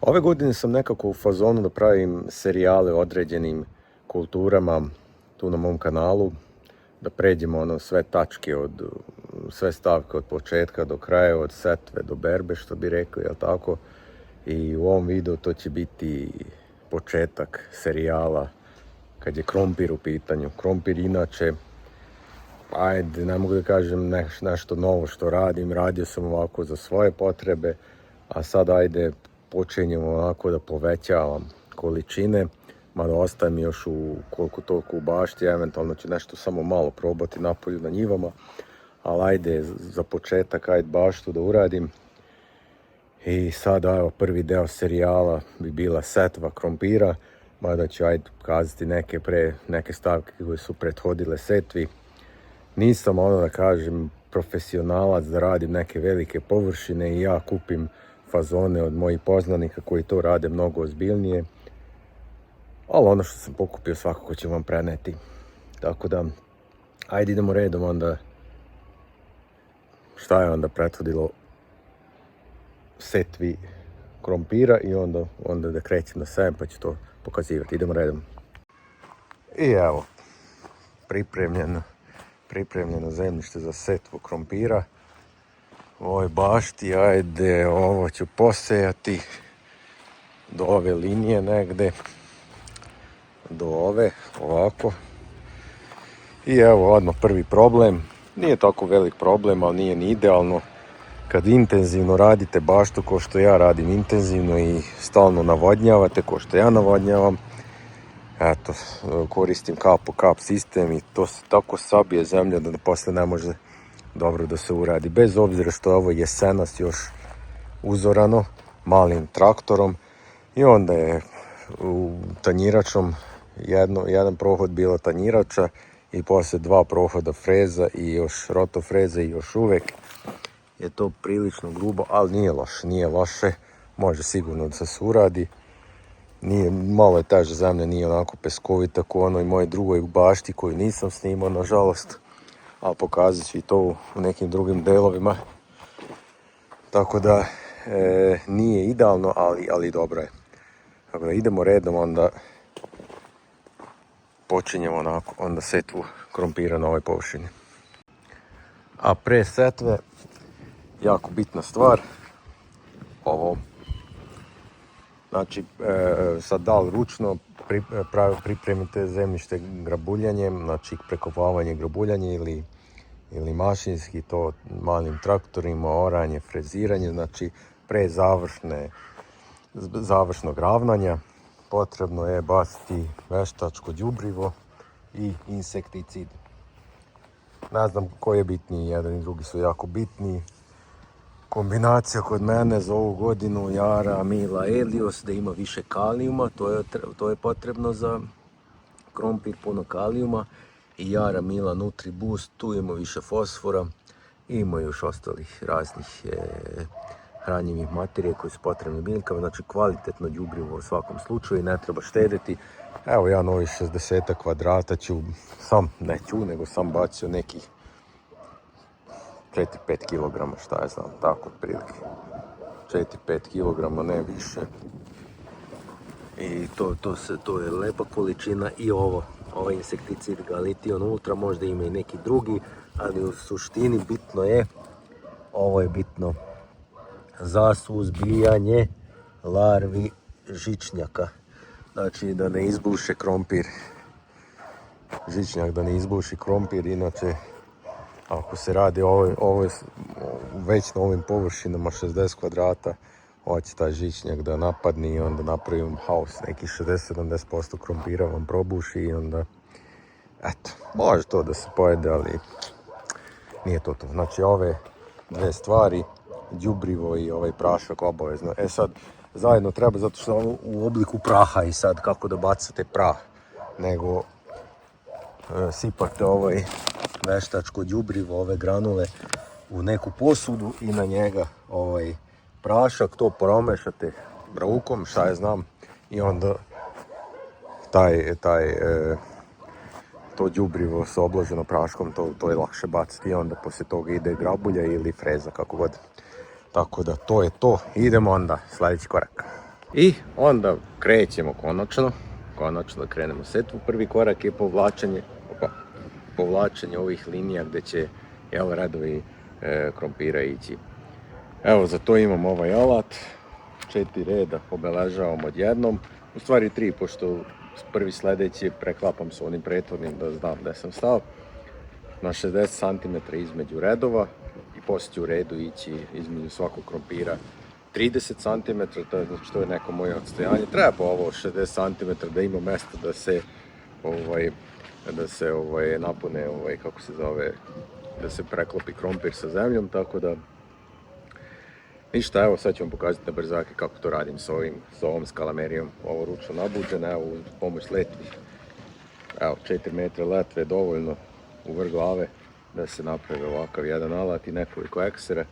Ove godine sam nekako u fazonu da pravim serijale o određenim kulturama tu na mom kanalu, da pređemo sve tačke, sve stavke od početka do kraja, od setve do berbe, što bi rekli, jel tako? I u ovom videu to će biti početak serijala kad je krompir u pitanju. Krompir inače, ajde, ne mogu da kažem nešto novo što radim, radio sam ovako za svoje potrebe, a sad ajde počinjemo onako da povećavam količine, mada ostaje mi još koliko toliko u bašti, eventualno ću nešto samo malo probati napolju na njivama, ali ajde za početak ajde baštu da uradim. I sada evo prvi deo serijala bi bila setva krompira, mada ću ajde kazati neke stavke koje su prethodile setvi. Nisam da kažem profesionalac da radim neke velike površine i ja kupim fazone od mojih poznanika koji to rade mnogo ozbiljnije. Ali ono što sam pokupio svakako ću vam preneti. Tako da, ajde idemo redom onda. Šta je onda prethodilo setvi krompira i onda da krećem na sebe pa ću to pokazivati. Idemo redom. I evo, pripremljeno zemljište za setvu krompira. U ovoj bašti, ajde, ovo ću posejati do ove linije negde, do ove, ovako. I evo odmah prvi problem, nije tako velik problem, ali nije ni idealno. Kad intenzivno radite baštu ko što ja radim intenzivno i stalno navodnjavate ko što ja navodnjavam, eto, koristim kap po kap sistem i to se tako sabije zemlja da posle ne može dobro da se uradi. Bez obzira što je ovo jesenas još uzorano malim traktorom i onda je u tanjiračom jedan prohod bila tanjirača i poslije 2 prohoda freza i još rotofreza i još uvek je to prilično grubo, ali nije loše, može sigurno da se uradi. Malo je teža zemlja, nije onako peskovita kao onoj moje drugoj bašti koju nisam snimao, nažalost, ali pokazat ću i to u nekim drugim delovima. Tako da nije idealno, ali dobro je. Tako da idemo redom, onda počinjemo onda setvu krompira na ovoj površini. A pre setve, jako bitna stvar, ovo. Znači, sad da li ručno pripremite zemljište grabuljanjem, znači prekopavanje grabuljanje ili mašinski, to malim traktorima, oranje, freziranje, znači pre završnog ravnanja potrebno je baciti veštačko đubrivo i insekticid. Ne znam koji je bitniji, jedan i drugi su jako bitni. Kombinacija kod mene za ovu godinu Jara Mila Elios da ima više kalijuma, to je potrebno za krompir, puno kalijuma, i Jara Mila Nutri Boost, tu ima više fosfora i ima još ostalih raznih hranjivih materija koji su potrebni biljkama, znači kvalitetno đubrivo u svakom slučaju i ne treba štediti. Evo ja na ovih 60 kvadrata nego sam bacio nekih 4-5 kg, šta je znam, tako otprilike. 4-5 kg, ne više. I to je lepa količina i ovaj insekticid Galition Ultra, možda ima i neki drugi, ali u suštini bitno je, ovo je bitno za suzbijanje larvi žičnjaka. Znači da ne izbuše krompir, žičnjak da ne izbuši krompir, inače ako se radi već na ovim površinama 60 kvadrata, hoće taj žičnjak da napadne i onda napravim haos, neki 60-70% krompira vam probuši i onda, eto, može to da se pojede, ali nije to. Znači ove dve stvari, đubrivo i ovaj prašak obavezno. Sad, zajedno treba zato što ovo u obliku praha i sad kako da bacate prah, nego sipate ovaj veštačko đubrivo, ove granule u neku posudu i na njega ovaj prašak, to promešate rukom, šta je znam, i onda to đubrivo sa obloženo praškom, to je lakše baciti i onda poslije toga ide grabulja ili freza, kako god. Tako da to je to. Idemo onda, sljedeći korak. I onda krećemo konačno krenemo setvu. Prvi korak je povlačenje ovih linija gdje će redovi krompira ići. Evo, za to imam ovaj alat, 4 reda obeležavam odjednom, u stvari 3, pošto prvi sljedeći preklapam s onim prethodnim da znam gdje sam stao, na 60 cm između redova i poslije ću u redu ići između svakog krompira 30 cm, to je neko moje odstojanje. Treba ovo 60 cm da ima mjesto da se napune, kako se zove, da se preklopi krompir sa zemljom, tako da ništa. Evo, sad ću vam pokazati na brzake kako to radim s ovom skalamerijom, ovo ručno nabuđeno, evo, uz pomoć letvi. Evo, 4 metra letve je dovoljno u vrh glave da se napravi ovakav jedan alat i nekoliko eksera.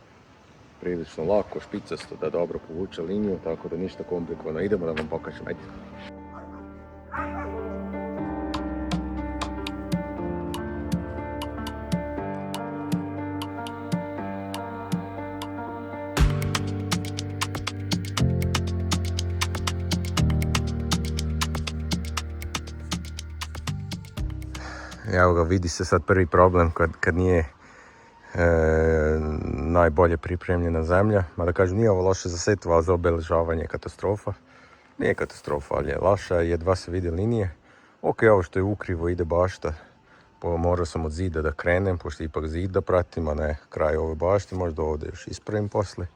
Prilično lako, špicasto, da dobro povuče liniju, tako da ništa komplikovano. Idemo da vam pokažem, ajde. Evo ga, vidi se sad prvi problem kad nije najbolje pripremljena zemlja. Mada kažem, nije ovo loše za setvu, ali za obeležavanje je katastrofa. Nije katastrofa, ali je loša, jedva se vidi linije. Ok, ovo što je ukrivo ide bašta. Morao sam od zida da krenem, pošto ipak zid da pratim, a ne kraj ove bašte. Možda ovdje još ispravim posle.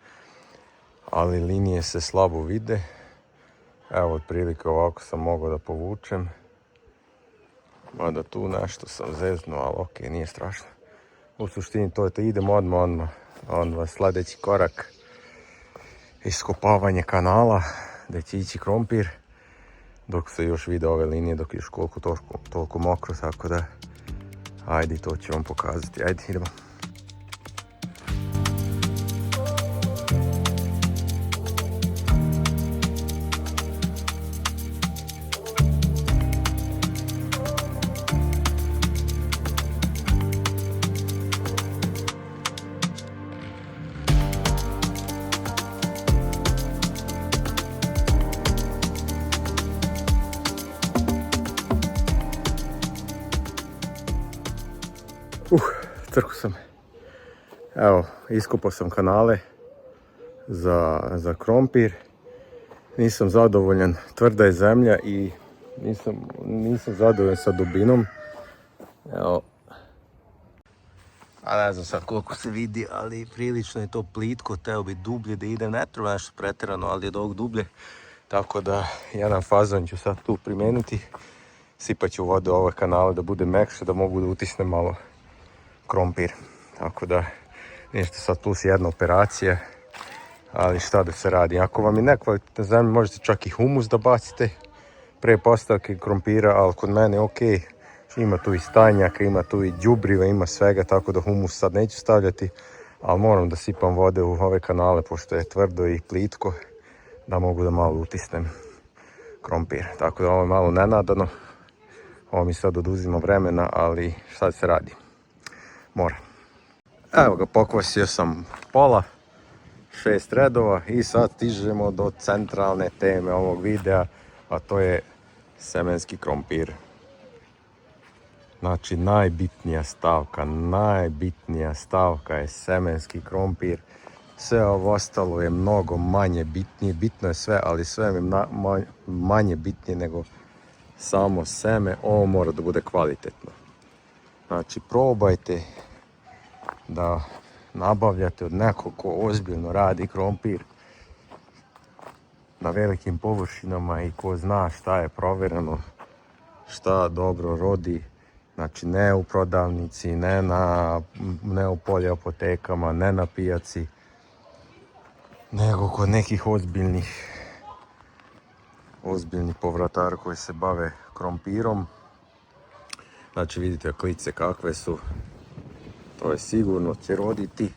Ali linije se slabo vide. Evo, otprilike ovako sam mogao da povučem. Mada tu nešto sam zeznuo, ali ok, nije strašno. U suštini to je to, idemo odmah sljedeći korak. Iskopavanje kanala gdje će ići krompir. Dok se još vide ove linije, dok je još koliko toliko mokro, tako da ajde, to ću vam pokazati. Ajde, idemo. Crko sam. Evo, iskopao sam kanale za krompir. Nisam zadovoljan, tvrda je zemlja i nisam zadovoljan sa dubinom. Evo. A ne znam sad koliko se vidi, ali prilično je to plitko, teo bi dublje da ide, ne treba nešto pretjerano, ali je dok dublje. Tako da jedan fazon ću sad tu primeniti. Sipat ću vodu u ove kanale da bude mekše, da mogu da utisnem malo krompir. Tako da nešto sad plus jedna operacija, ali šta da se radi. Ako vam je nekvalitetna zemlja, možete čak i humus da bacite pre postavke krompira, ali kod mene ok. Ima tu i stajnjaka, ima tu i đubriva, ima svega, tako da humus sad neću stavljati, ali moram da sipam vode u ove kanale pošto je tvrdo i plitko, da mogu da malo utisnem krompir. Tako da ovo je malo nenadano, ovo mi sad oduzima vremena, ali šta se radi. Mora. Evo ga, pokvasio sam pola, 6 redova i sad stižemo do centralne teme ovog videa, a to je semenski krompir. Znači, najbitnija stavka je semenski krompir. Sve ovo ostalo je mnogo manje bitnije. Bitno je sve, ali sve je manje bitnije nego samo seme. Ovo mora da bude kvalitetno. Znači, probajte da nabavljate od nekog ko ozbiljno radi krompir na velikim površinama i ko zna šta je provjereno, šta dobro rodi. Znači, ne u prodavnici, ne u poljoapotekama, ne na pijaci, nego kod nekih ozbiljnih povratara koji se bave krompirom. Znači, vidite klice kakve su, to je sigurno će roditi,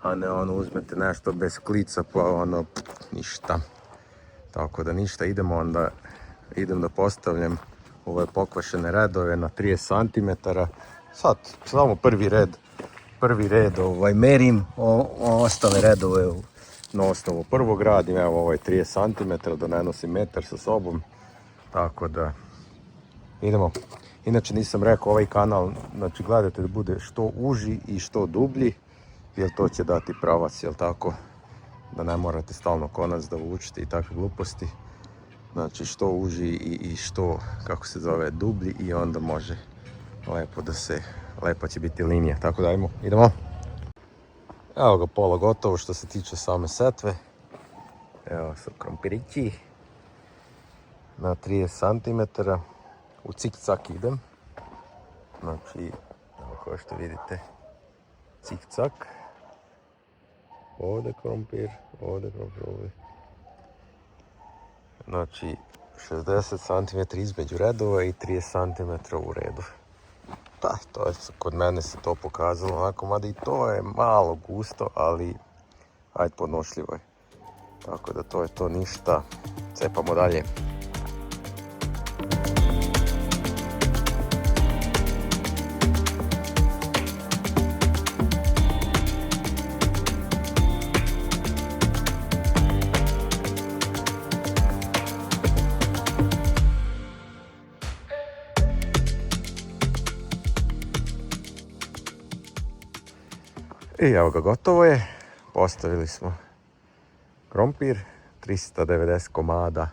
a ne uzmete nešto bez klica pa ništa. Tako da ništa, idem da postavljam ove pokvašene redove na 30 cm. Sad samo prvi red merim, ostale redove na osnovu prvog radim, evo ovo je 30 cm, da ne nosim metar sa sobom, tako da idemo. Inače nisam rekao, ovaj kanal, znači gledajte da bude što uži i što dublji, jer to će dati pravac, jel tako, da ne morate stalno konac da vučete i takve gluposti. Znači što uži i što, kako se zove, dublji i onda može lepo će biti linija, tako da idemo. Evo ga, pola gotovo što se tiče same setve. Evo su krompirići na 30 cm, u cik-cak idem. Znači, evo kao što vidite, cik-cak. Ovdje krompir, ovdje. Znači, 60 cm između redova i 30 cm u redu. Da, kod mene se to pokazalo onako, mada i to je malo gusto, ali ajde, podnošljivo je. Tako da to je to, ništa, cepamo dalje. I evo ga, gotovo je. Postavili smo krompir, 390 komada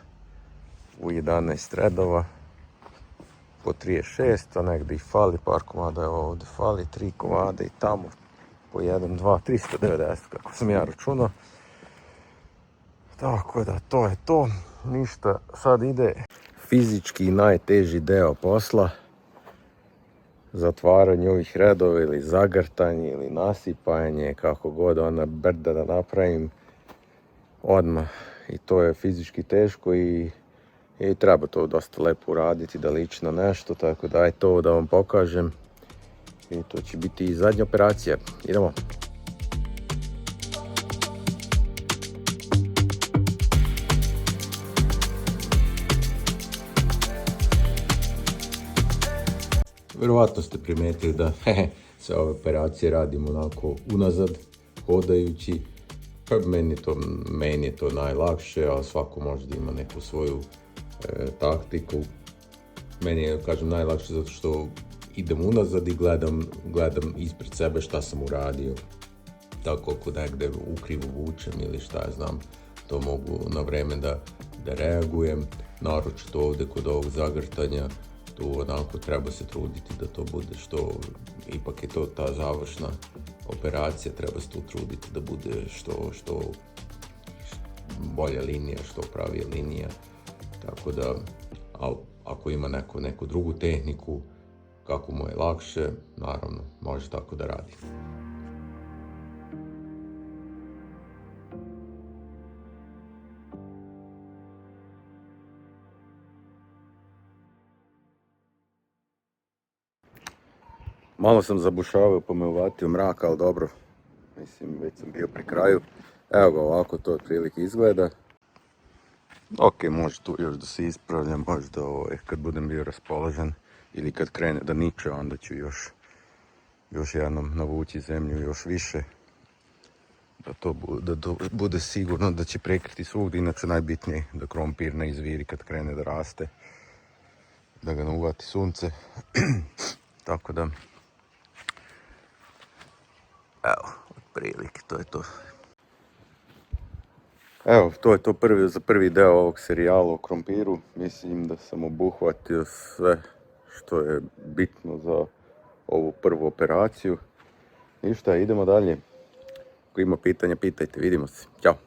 u 11 redova, po 36, a negdje i fali par komada, evo ovdje fali 3 komada i tamo po 1, 2, 390 kako sam ja računao. Tako da to je to, ništa, sad ide fizički najteži deo posla. Zatvaranje ovih redova ili zagrtanje ili nasipanje, kako god ona brda da napravim odmah. I to je fizički teško i treba to dosta lepo uraditi da liči na nešto, tako da ajde to da vam pokažem. I to će biti i zadnja operacija. Idemo. Vjerovatno ste primijetili da sve ove operacije radim onako unazad, hodajući. Meni je to najlakše, ali svako možda ima neku svoju taktiku. Meni je, kažem, najlakše zato što idem unazad i gledam ispred sebe šta sam uradio. Tako ako negdje ukrivo vučem ili šta ja znam, to mogu na vreme da reagujem. Naročito ovdje kod ovog zagrtanja, tu onako treba se truditi da to bude što, ipak je to ta završna operacija, treba se tu truditi da bude što bolja linija, što pravija linija. Tako da, ako ima neku drugu tehniku, kako mu je lakše, naravno, može tako da radi. Malo sam zabušavao pa me uvatio mrak, ali dobro. Mislim, već sam bio pri kraju. Evo ga, ovako to otprilike izgleda. Ok, može tu još da se ispravljam, možda kad budem bio raspoložen ili kad krene da niče, onda ću još jednom navući zemlju još više. Da to bude sigurno da će prekriti svugdje, inače najbitnije da krompir ne izviri kad krene da raste. Da ga ne uvati sunce. Tako da, evo, otprilike, to je to. Evo, to je to za prvi deo ovog serijala o krompiru. Mislim da sam obuhvatio sve što je bitno za ovu prvu operaciju. Ništa, idemo dalje. Ako ima pitanja, pitajte, vidimo se. Ćao!